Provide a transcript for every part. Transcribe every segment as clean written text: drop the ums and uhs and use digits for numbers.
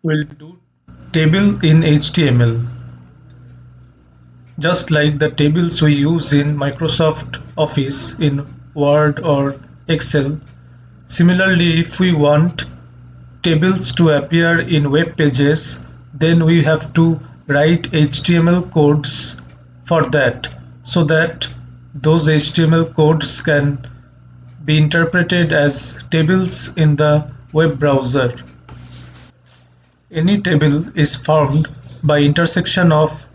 We'll do table in HTML, just like the tables we use in Microsoft Office in Word or Excel. Similarly, if we want tables to appear in web pages, then we have to write HTML codes for that, so that those HTML codes can be interpreted as tables in the web browser. Any table is formed by intersection of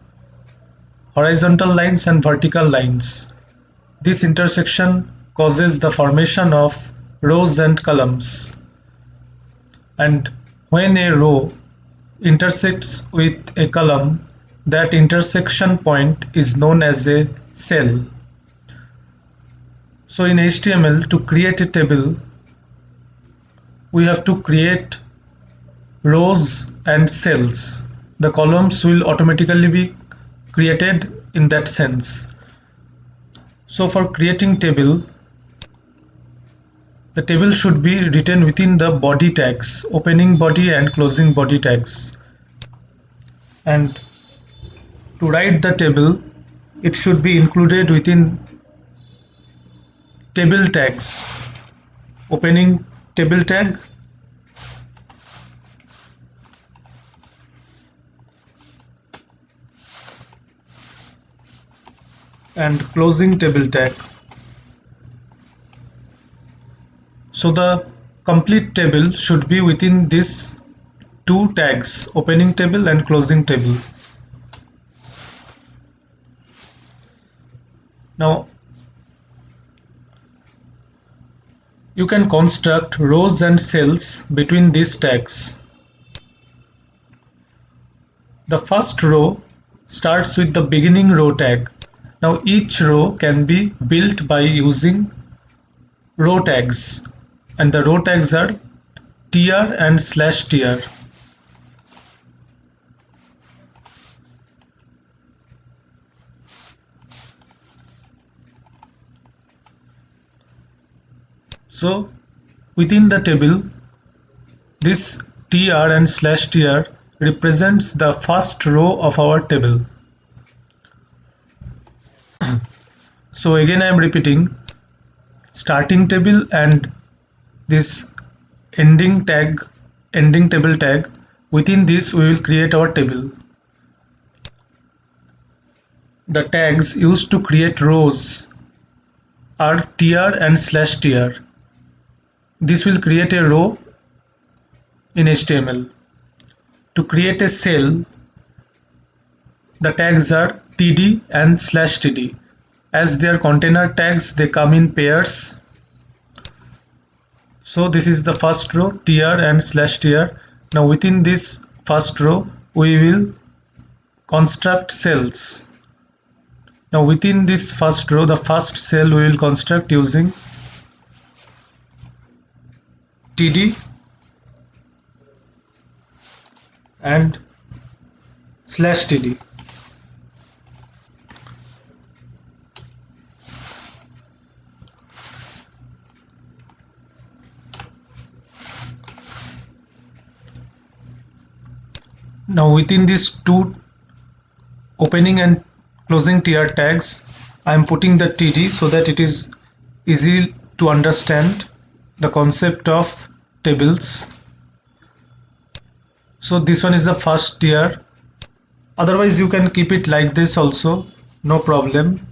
horizontal lines and vertical lines. This intersection causes the formation of rows and columns. And when a row intersects with a column, that intersection point is known as a cell. So in HTML, to create a table, we have to create rows and cells. The columns will automatically be created in that sense. So for creating table, the table should be written within the body tags, opening body and closing body tags. And to write the table, it should be included within table tags, opening table tag and closing table tag. So the complete table should be within these two tags, opening table and closing table. Now you can construct rows and cells between these tags. The first row starts with the beginning row tag. Now each row can be built by using row tags, and the row tags are tr and /tr. So within the table, this tr and /tr represents the first row of our table. So again I am repeating, starting table and this ending table tag, within this we will create our table. The tags used to create rows are tr and /tr. This will create a row in HTML. To create a cell, the tags are td and /td. As they are container tags, they come in pairs. So this is the first row, tr and /tr. Now within this first row, we will construct cells. Now within this first row, the first cell we will construct using td and /td. Now within these two opening and closing tr tags, I am putting the td so that it is easy to understand the concept of tables. So this one is the first tr. Otherwise you can keep it like this also, no problem.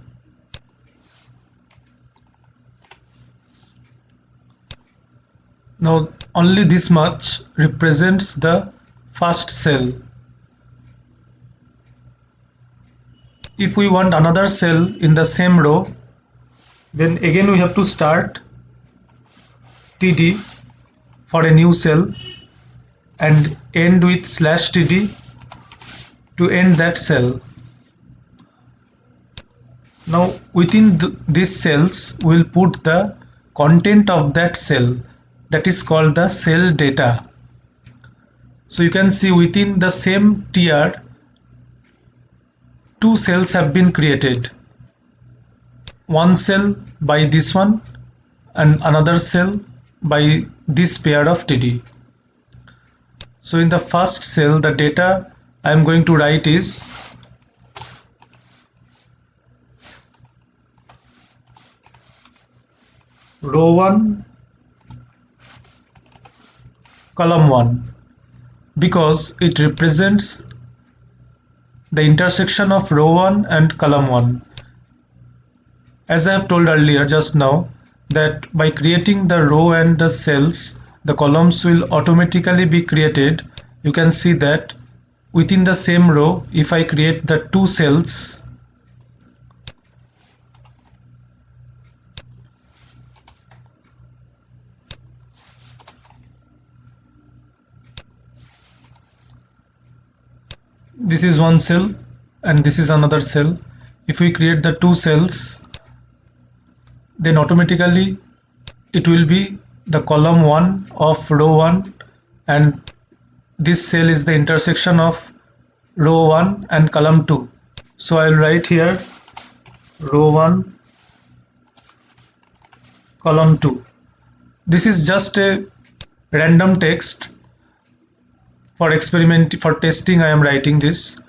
Now only this much represents the first cell. If we want another cell in the same row, then again we have to start td for a new cell and end with /td to end that cell. Now within these cells we'll put the content of that cell, that is called the cell data. So you can see within the same tr, two cells have been created. One cell by this one and another cell by this pair of td. So in the first cell, the data I am going to write is row 1, column 1, because it represents the intersection of row 1 and column 1. As I have told earlier just now, that by creating the row and the cells, the columns will automatically be created. You can see that within the same row, if I create the two cells, this is one cell and this is another cell. If we create the two cells, then automatically it will be the column 1 of row 1, and this cell is the intersection of row 1 and column 2. So I will write here row 1, column 2. This is just a random text for testing. I am writing this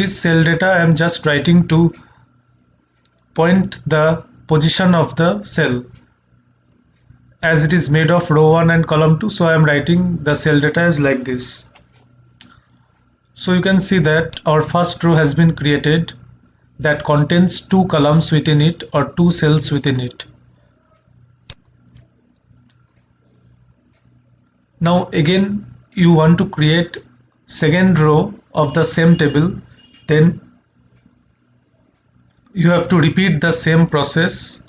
cell data. I am just writing to point the position of the cell, as it is made of row 1 and column 2, so I am writing the cell data as like this. So you can see that our first row has been created, that contains two columns within it or two cells within it. Now again you want to create second row of the same table, then you have to repeat the same process.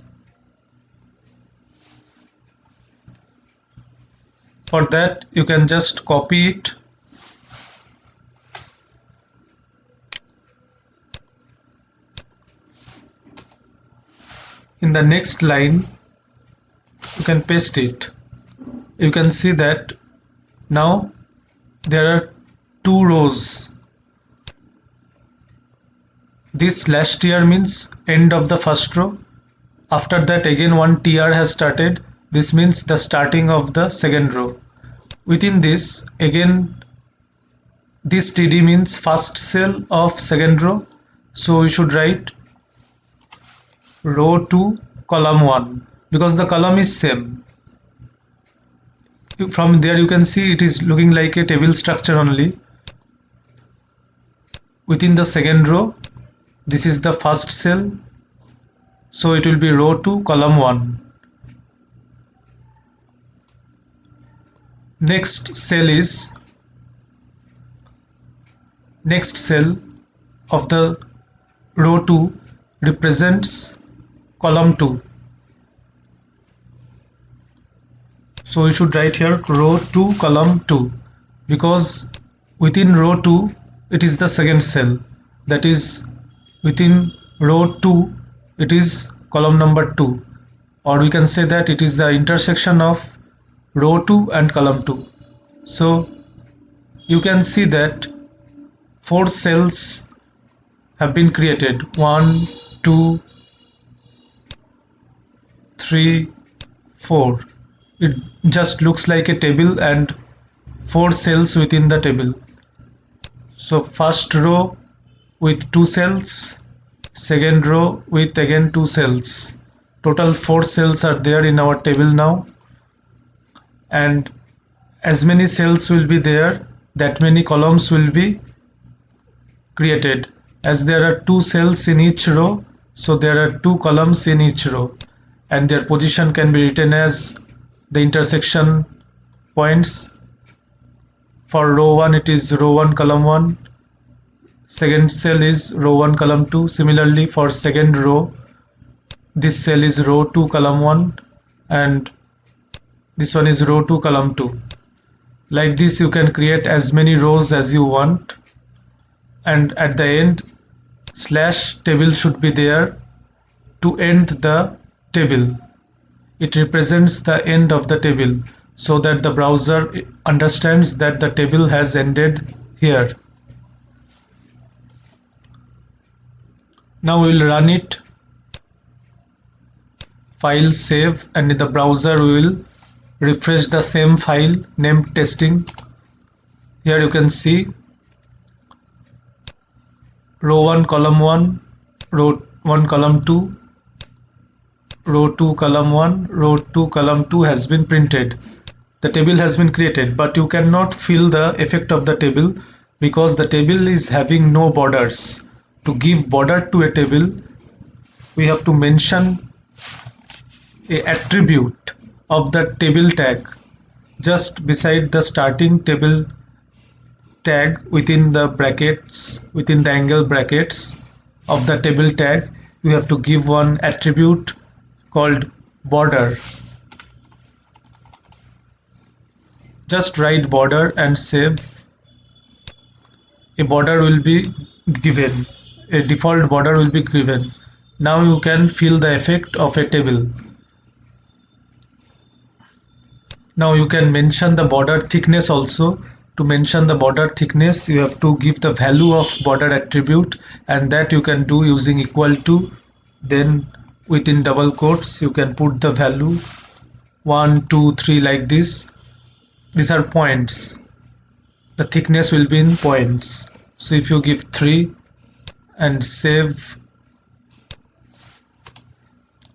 For that you can just copy it in the next line, you can paste it. You can see that now there are two rows. This slash tr means end of the first row. After that again one tr has started. This means the starting of the second row. Within this again this td means first cell of second row. So we should write row 2, column 1, because the column is same. From there you can see it is looking like a table structure only. Within the second row, this is the first cell, so it will be row 2, column 1. Next cell of the row 2 represents column 2. So we should write here row 2, column 2, because within row 2 it is the second cell, that is within row 2 it is column number 2, or we can say that it is the intersection of row 2 and column 2. So you can see that 4 cells have been created. 1, 2, 3, 4. It just looks like a table and 4 cells within the table. So first row with 2 cells, second row with again 2 cells. Total 4 cells are there in our table now, and as many cells will be there, that many columns will be created. As there are 2 cells in each row, so there are 2 columns in each row, and their position can be written as the intersection points. For row 1 it is row 1, column 1. Second cell is row 1, column 2. Similarly for second row, this cell is row 2, column 1, and this one is row 2, column 2. Like this you can create as many rows as you want, and at the end slash table should be there to end the table. It represents the end of the table, so that the browser understands that the table has ended here. Now we will run it, file, save, and in the browser we will refresh the same file named testing. Here you can see row 1 column 1, row 1 column 2, row 2 column 1, row 2 column 2 has been printed. The table has been created, but you cannot feel the effect of the table because the table is having no borders. To give border to a table, we have to mention a attribute of the table tag just beside the starting table tag within the brackets, within the angle brackets of the table tag. You have to give one attribute called border. Just write border and save. A border will be given, a default border will be given. Now you can feel the effect of a table. Now you can mention the border thickness also. To mention the border thickness, you have to give the value of border attribute, and that you can do using equal to. Then within double quotes you can put the value 1, 2, 3 like this. These are points. The thickness will be in points. So if you give 3 and save,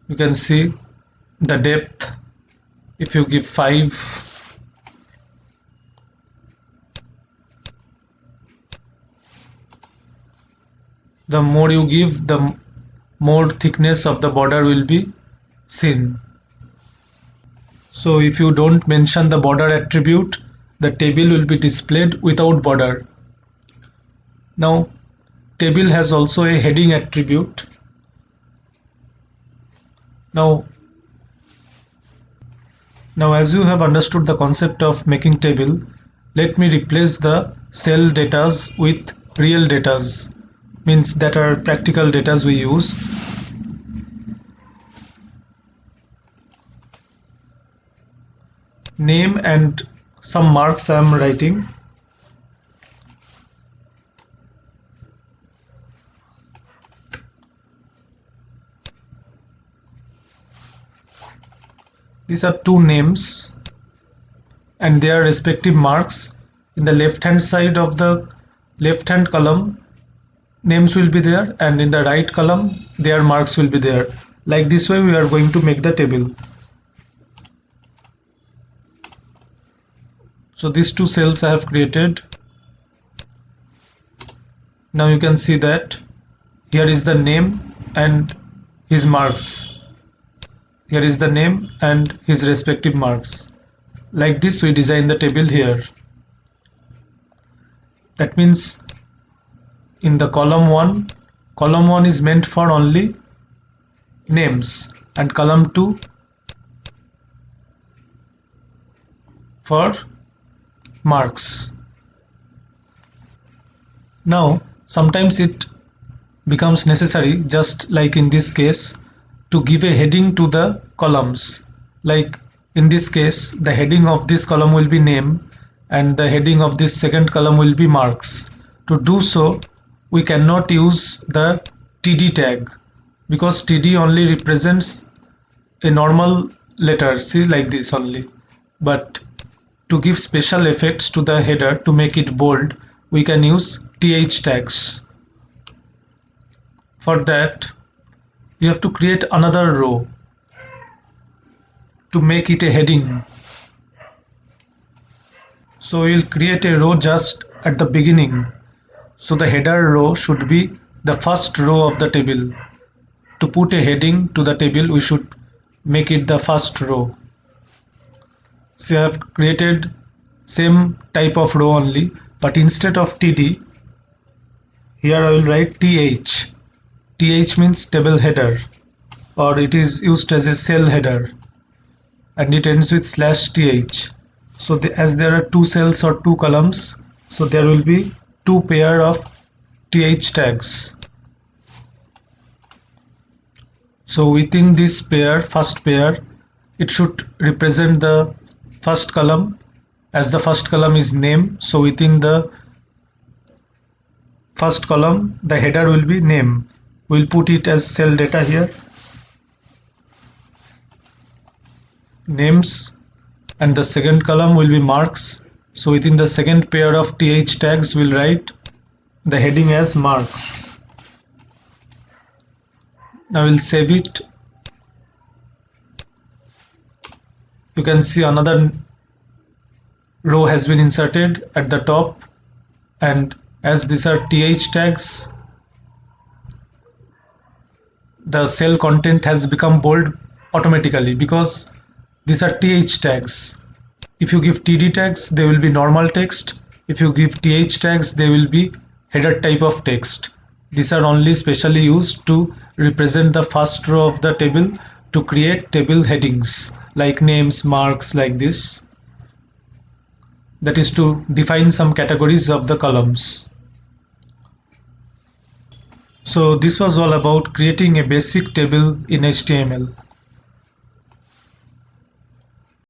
you can see the depth. If you give 5, the more you give, the more thickness of the border will be seen. So if you don't mention the border attribute, the table will be displayed without border. Now table has also a heading attribute. Now as you have understood the concept of making table, let me replace the cell datas with real datas, means that are practical datas we use. Name and some marks I am writing. These are two names and their respective marks. In the left hand side of the left hand column, names will be there, and in the right column their marks will be there. Like this way we are going to make the table. So these two cells I have created. Now you can see that here is the name and his marks. Here is the name and his respective marks. Like this we design the table here. That means in the column 1 is meant for only names, and column 2 for marks. Now sometimes it becomes necessary, just like in this case, to give a heading to the columns. Like in this case, the heading of this column will be name and the heading of this second column will be marks. To do so, we cannot use the TD tag because TD only represents a normal letter, see, like this only. But to give special effects to the header, to make it bold, we can use TH tags. For that, you have to create another row to make it a heading. So we'll create a row just at the beginning. So the header row should be the first row of the table. To put a heading to the table, we should make it the first row. So I have created same type of row only, but instead of TD, here I will write TH. TH means table header, or it is used as a cell header, and it ends with /th. So as there are two cells or two columns, so there will be two pair of th tags. So within this pair, first pair, it should represent the first column, as the first column is name. So within the first column, the header will be name. We'll put it as cell data here, names, and the second column will be marks. So within the second pair of th tags we'll write the heading as marks. Now we'll save it. You can see another row has been inserted at the top, and as these are th tags, the cell content has become bold automatically because these are th tags. If you give td tags, they will be normal text. If you give th tags, they will be header type of text. These are only specially used to represent the first row of the table to create table headings like names, marks, like this. That is to define some categories of the columns. So this was all about creating a basic table in HTML.